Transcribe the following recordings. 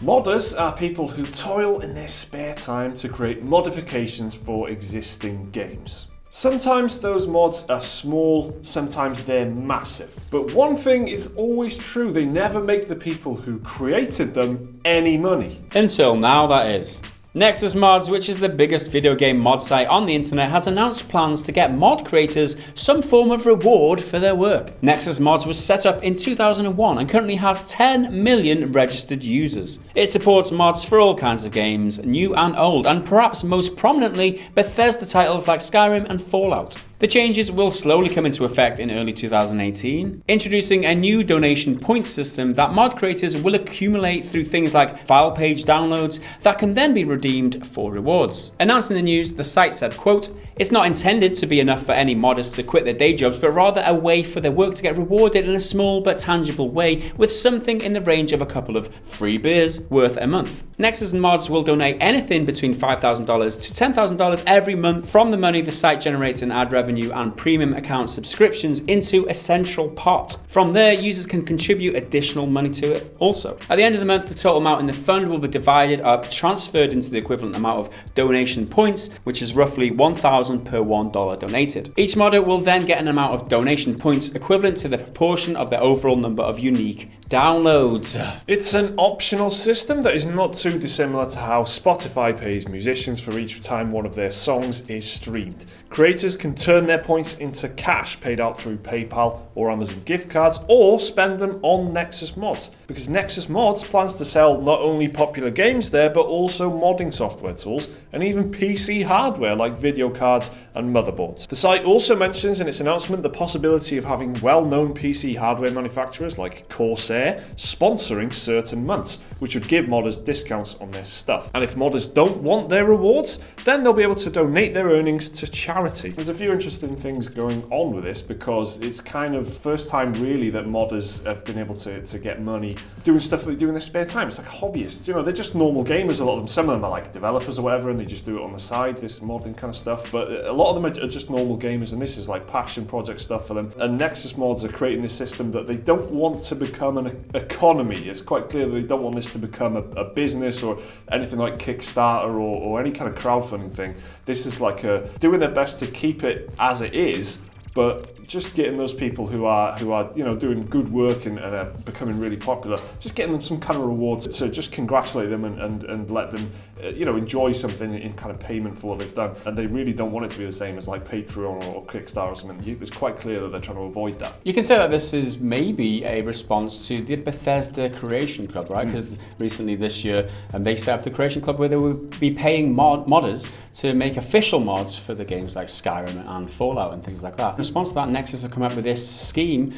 Modders are people who toil in their spare time to create modifications for existing games. Sometimes those mods are small, sometimes they're massive. But one thing is always true, they never make the people who created them any money. Until now, that is. Nexus Mods, which is the biggest video game mod site on the internet, has announced plans to get mod creators some form of reward for their work. Nexus Mods was set up in 2001 and currently has 10 million registered users. It supports mods for all kinds of games, new and old, and perhaps most prominently, Bethesda titles like Skyrim and Fallout. The changes will slowly come into effect in early 2018, introducing a new donation point system that mod creators will accumulate through things like file page downloads that can then be redeemed for rewards. Announcing the news, the site said, quote, "It's not intended to be enough for any modders to quit their day jobs, but rather a way for their work to get rewarded in a small but tangible way with something in the range of a couple of free beers worth a month." Nexus Mods will donate anything between $5,000 to $10,000 every month from the money the site generates in ad revenue and premium account subscriptions into a central pot. From there, users can contribute additional money to it also. At the end of the month, the total amount in the fund will be divided up, transferred into the equivalent amount of donation points, which is roughly 1,000 per $1 donated. Each modder will then get an amount of donation points equivalent to the proportion of the overall number of unique downloads. It's an optional system that is not too dissimilar to how Spotify pays musicians for each time one of their songs is streamed. Creators can turn their points into cash paid out through PayPal or Amazon gift cards, or spend them on Nexus Mods, because Nexus Mods plans to sell not only popular games there, but also modding software tools and even PC hardware like video cards and motherboards. The site also mentions in its announcement the possibility of having well-known PC hardware manufacturers like Corsair sponsoring certain months, which would give modders discounts on their stuff. And if modders don't want their rewards, then they'll be able to donate their earnings to charity. There's a few interesting things going on with this, because it's kind of first time really that modders have been able to get money doing stuff that they do in their spare time. It's like hobbyists, you know, they're just normal gamers, a lot of them. Some of them are like developers or whatever, and they just do it on the side, this modding kind of stuff. But a lot of them are just normal gamers, and this is like passion project stuff for them. And Nexus Mods are creating this system that they don't want to become an economy. It's quite clear that they don't want this to become a business or anything like Kickstarter or any kind of crowdfunding thing. This is like doing their best to keep it as it is, but just getting those people who are you know, doing good work and are becoming really popular, just getting them some kind of rewards to just congratulate them and let them you know, enjoy something in kind of payment for what they've done. And they really don't want it to be the same as like Patreon or Kickstarter or something. It's quite clear that they're trying to avoid that. You can say that this is maybe a response to the Bethesda Creation Club, right? Because recently this year they set up the Creation Club where they would be paying modders to make official mods for the games like Skyrim and Fallout and things like that. In response to that, Nexus have come up with this scheme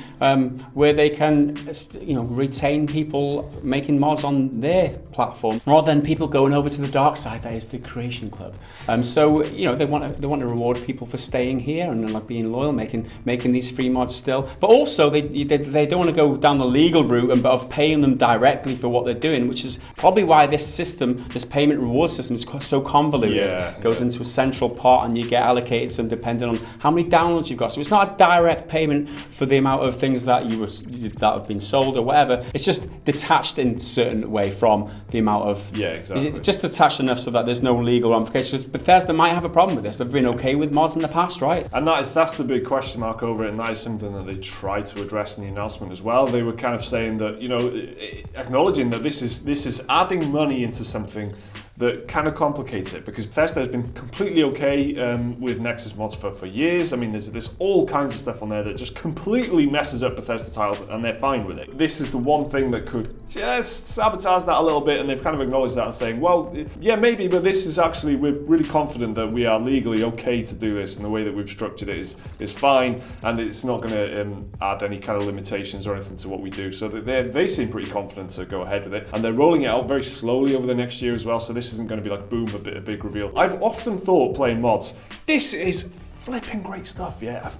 where they can, you know, retain people making mods on their platform rather than people going over to the dark side that is the Creation Club. So you know, they want to reward people for staying here and like being loyal, making these free mods still. But also they don't want to go down the legal route of paying them directly for what they're doing, which is probably why this system, this payment reward system, is so convoluted. It goes into a central pot and you get allocated some depending on how many downloads you've got. So it's not a direct payment for the amount of things that have been sold or whatever. It's just detached in a certain way from the amount of... Yeah, exactly. It's just detached enough so that there's no legal ramifications. Bethesda might have a problem with this. They've been okay with mods in the past, right? And that's the big question mark over it, and that is something that they tried to address in the announcement as well. They were kind of saying that, you know, acknowledging that this is adding money into something that kind of complicates it, because Bethesda has been completely okay with Nexus Mods for years. I mean, there's all kinds of stuff on there that just completely messes up Bethesda titles, and they're fine with it. This is the one thing that could just sabotage that a little bit, and they've kind of acknowledged that and saying, well, yeah, maybe, but this is actually, we're really confident that we are legally okay to do this, and the way that we've structured it is fine, and it's not going to add any kind of limitations or anything to what we do. So they seem pretty confident to go ahead with it, and they're rolling it out very slowly over the next year as well, so this isn't going to be like, boom, a big reveal. I've often thought playing mods, this is flipping great stuff, yeah.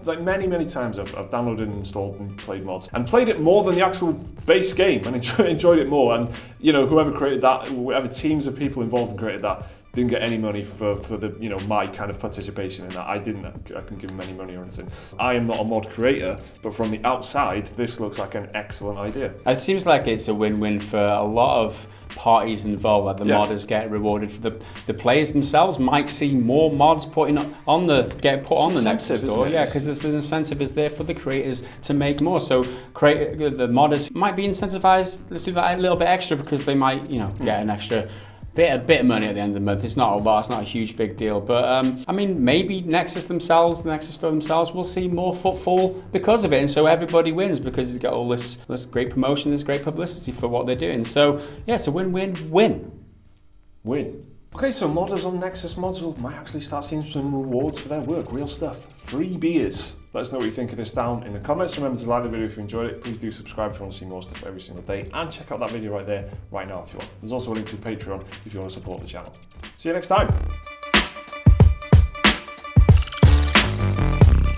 Like many times I've downloaded and installed and played mods, and played it more than the actual base game, and enjoyed it more. And you know, whoever created that, whatever teams of people involved and created that, didn't get any money for the, you know, my kind of participation in that. I couldn't give them any money or anything. I am not a mod creator, but from the outside, this looks like an excellent idea. It seems like it's a win-win for a lot of parties involved, like the modders get rewarded for the players themselves might see more mods put on the Nexus store. Yeah, because the incentive is there for the creators to make more. So the modders might be incentivized. Let's do that a little bit extra because they might, get an extra bit of money at the end of the month. It's not a lot, it's not a huge big deal, but I mean, maybe the Nexus store themselves will see more footfall because of it, and so everybody wins because it's got all this great promotion, this great publicity for what they're doing. So yeah, it's a win-win-win. Win. Okay, so modders on Nexus Mods might actually start seeing some rewards for their work, real stuff. Free beers. Let us know what you think of this down in the comments. Remember to like the video if you enjoyed it. Please do subscribe if you want to see more stuff every single day. And check out that video right there, right now if you want. There's also a link to Patreon if you want to support the channel. See you next time.